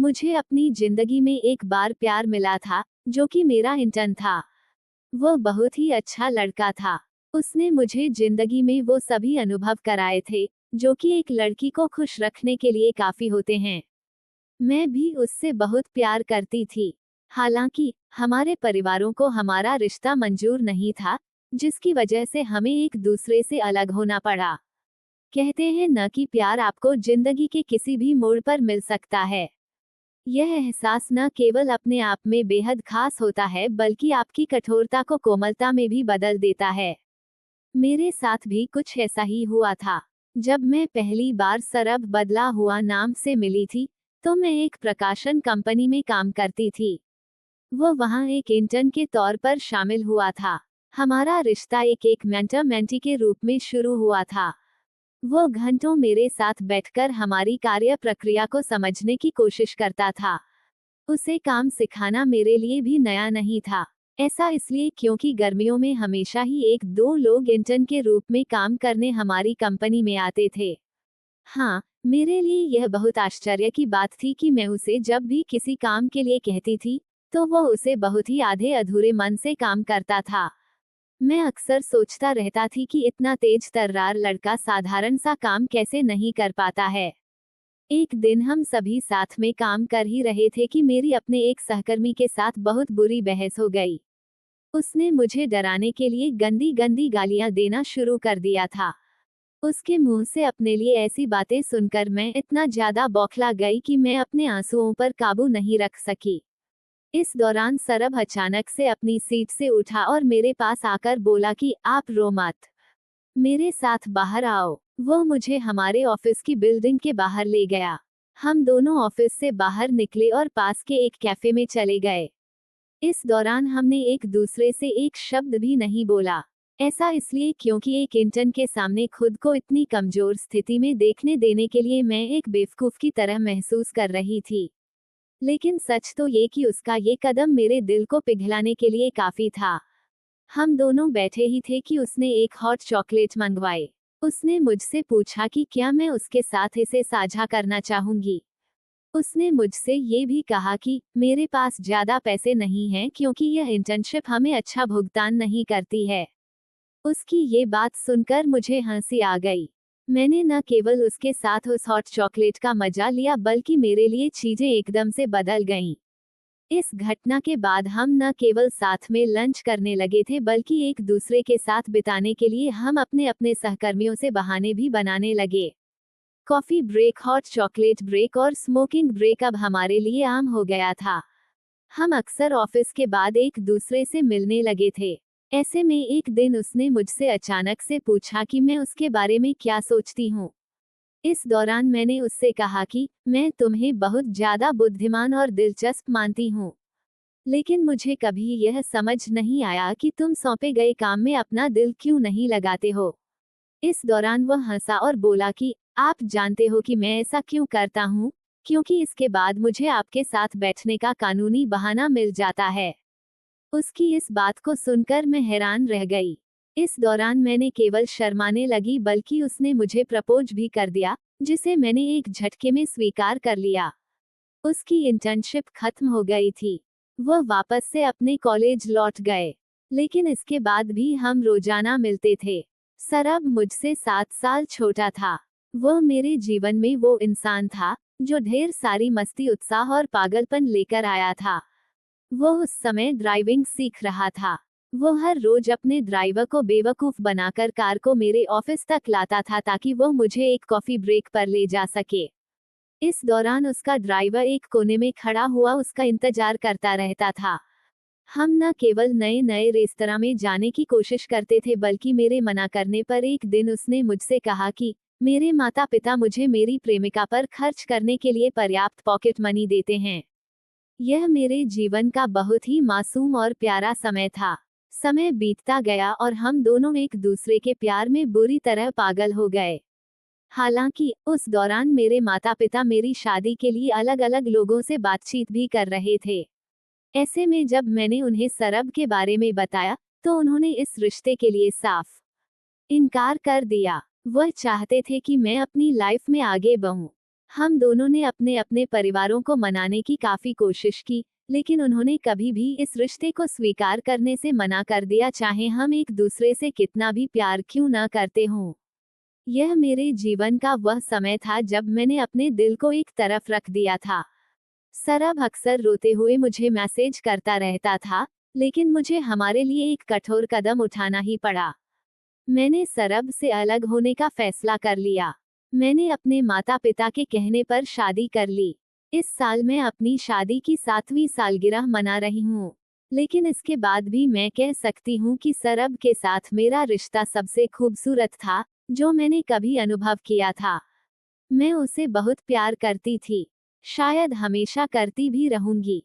मुझे अपनी जिंदगी में एक बार प्यार मिला था, जो कि मेरा इंटर्न था। वो बहुत ही अच्छा लड़का था। उसने मुझे जिंदगी में वो सभी अनुभव कराए थे, जो कि एक लड़की को खुश रखने के लिए काफी होते हैं। मैं भी उससे बहुत प्यार करती थी। हालांकि हमारे परिवारों को हमारा रिश्ता मंजूर नहीं था, जिसकी वजह से हमें एक दूसरे से अलग होना पड़ा। कहते हैं न कि प्यार आपको जिंदगी के किसी भी मोड़ पर मिल सकता है। यह एहसास न केवल अपने आप में बेहद खास होता है, बल्कि आपकी कठोरता को कोमलता में भी बदल देता है। मेरे साथ भी कुछ ऐसा ही हुआ था। जब मैं पहली बार सरब बदला हुआ नाम से मिली थी, तो मैं एक प्रकाशन कंपनी में काम करती थी। वो वहाँ एक इंटर्न के तौर पर शामिल हुआ था। हमारा रिश्ता एक मेंटर मेंटी के रूप में शुरू हुआ था। वो घंटों मेरे साथ बैठकर हमारी कार्य प्रक्रिया को समझने की कोशिश करता था। उसे काम सिखाना मेरे लिए भी नया नहीं था। ऐसा इसलिए क्योंकि गर्मियों में हमेशा ही एक दो लोग इंटर्न के रूप में काम करने हमारी कंपनी में आते थे। हाँ, मेरे लिए यह बहुत आश्चर्य की बात थी कि मैं उसे जब भी किसी काम के लिए कहती थी, तो वो उसे बहुत ही आधे अधूरे मन से काम करता था। मैं अक्सर सोचता रहता थी कि इतना तेज तर्रार लड़का साधारण सा काम कैसे नहीं कर पाता है। एक दिन हम सभी साथ में काम कर ही रहे थे कि मेरी अपने एक सहकर्मी के साथ बहुत बुरी बहस हो गई। उसने मुझे डराने के लिए गंदी गंदी गालियां देना शुरू कर दिया था। उसके मुंह से अपने लिए ऐसी बातें सुनकर मैं इतना ज्यादा बौखला गई कि मैं अपने आंसुओं पर काबू नहीं रख सकी। इस दौरान सरब अचानक से अपनी सीट से उठा और मेरे पास आकर बोला कि आप रो मत, मेरे साथ बाहर आओ। वो मुझे हमारे ऑफिस की बिल्डिंग के बाहर ले गया। हम दोनों ऑफिस से बाहर निकले और पास के एक कैफे में चले गए। इस दौरान हमने एक दूसरे से एक शब्द भी नहीं बोला। ऐसा इसलिए क्योंकि एक इंटर्न के सामने खुद को इतनी कमजोर स्थिति में देखने देने के लिए मैं एक बेवकूफ की तरह महसूस कर रही थी। लेकिन सच तो ये कि उसका ये कदम मेरे दिल को पिघलाने के लिए काफी था। हम दोनों बैठे ही थे कि उसने एक हॉट चॉकलेट मंगवाई। उसने मुझसे पूछा कि क्या मैं उसके साथ इसे साझा करना चाहूंगी। उसने मुझसे ये भी कहा कि मेरे पास ज्यादा पैसे नहीं हैं क्योंकि यह इंटर्नशिप हमें अच्छा भुगतान नहीं करती है। उसकी ये बात सुनकर मुझे हंसी आ गई। मैंने न केवल उसके साथ उस हॉट चॉकलेट का मजा लिया, बल्कि मेरे लिए चीजें एकदम से बदल गईं। इस घटना के बाद हम न केवल साथ में लंच करने लगे थे, बल्कि एक दूसरे के साथ बिताने के लिए हम अपने अपने सहकर्मियों से बहाने भी बनाने लगे। Coffee break, hot chocolate break और स्मोकिंग ब्रेक अब हमारे लिए आम हो गया था। हम अक्सर ऑफिस के बाद एक दूसरे से मिलने लगे थे। ऐसे में एक दिन उसने मुझसे अचानक से पूछा कि मैं उसके बारे में क्या सोचती हूँ। इस दौरान मैंने उससे कहा कि मैं तुम्हें बहुत ज्यादा बुद्धिमान और दिलचस्प मानती हूँ, लेकिन मुझे कभी यह समझ नहीं आया कि तुम सौंपे गए काम में अपना दिल क्यों नहीं लगाते हो। इस दौरान वह हंसा और बोला कि आप जानते हो कि मैं ऐसा क्यों करता हूँ, क्योंकि इसके बाद मुझे आपके साथ बैठने का कानूनी बहाना मिल जाता है। उसकी इस बात को सुनकर मैं हैरान रह गई। इस दौरान मैंने केवल शर्माने लगी, बल्कि उसने मुझे प्रपोज भी कर दिया, जिसे मैंने एक झटके में स्वीकार कर लिया। उसकी इंटर्नशिप खत्म हो गई थी। वह वापस से अपने कॉलेज लौट गए, लेकिन इसके बाद भी हम रोजाना मिलते थे। सरब मुझसे 7 साल छोटा था। वह मेरे जीवन में वो इंसान था जो ढेर सारी मस्ती, उत्साह और पागलपन लेकर आया था। वो उस समय ड्राइविंग सीख रहा था। वो हर रोज अपने ड्राइवर को बेवकूफ बनाकर कार को मेरे ऑफिस तक लाता था, ताकि वो मुझे एक कॉफी ब्रेक पर ले जा सके। इस दौरान उसका ड्राइवर एक कोने में खड़ा हुआ उसका इंतजार करता रहता था। हम न केवल नए नए रेस्तरां में जाने की कोशिश करते थे, बल्कि मेरे मना करने पर एक दिन उसने मुझसे कहा कि मेरे माता पिता मुझे मेरी प्रेमिका पर खर्च करने के लिए पर्याप्त पॉकेट मनी देते हैं। यह मेरे जीवन का बहुत ही मासूम और प्यारा समय था। समय बीतता गया और हम दोनों एक दूसरे के प्यार में बुरी तरह पागल हो गए। हालांकि उस दौरान मेरे माता पिता मेरी शादी के लिए अलग अलग लोगों से बातचीत भी कर रहे थे। ऐसे में जब मैंने उन्हें सरब के बारे में बताया, तो उन्होंने इस रिश्ते के लिए साफ इनकार कर दिया। वह चाहते थे कि मैं अपनी लाइफ में आगे बढ़ूं। हम दोनों ने अपने अपने परिवारों को मनाने की काफी कोशिश की, लेकिन उन्होंने कभी भी इस रिश्ते को स्वीकार करने से मना कर दिया, चाहे हम एक दूसरे से कितना भी प्यार क्यों ना करते हों। यह मेरे जीवन का वह समय था जब मैंने अपने दिल को एक तरफ रख दिया था। सरब अक्सर रोते हुए मुझे मैसेज करता रहता था, लेकिन मुझे हमारे लिए एक कठोर कदम उठाना ही पड़ा। मैंने सरब से अलग होने का फैसला कर लिया। मैंने अपने माता पिता के कहने पर शादी कर ली। इस साल मैं अपनी शादी की 7वीं सालगिरह मना रही हूँ। लेकिन इसके बाद भी मैं कह सकती हूँ कि सरब के साथ मेरा रिश्ता सबसे खूबसूरत था जो मैंने कभी अनुभव किया था। मैं उसे बहुत प्यार करती थी। शायद हमेशा करती भी रहूंगी।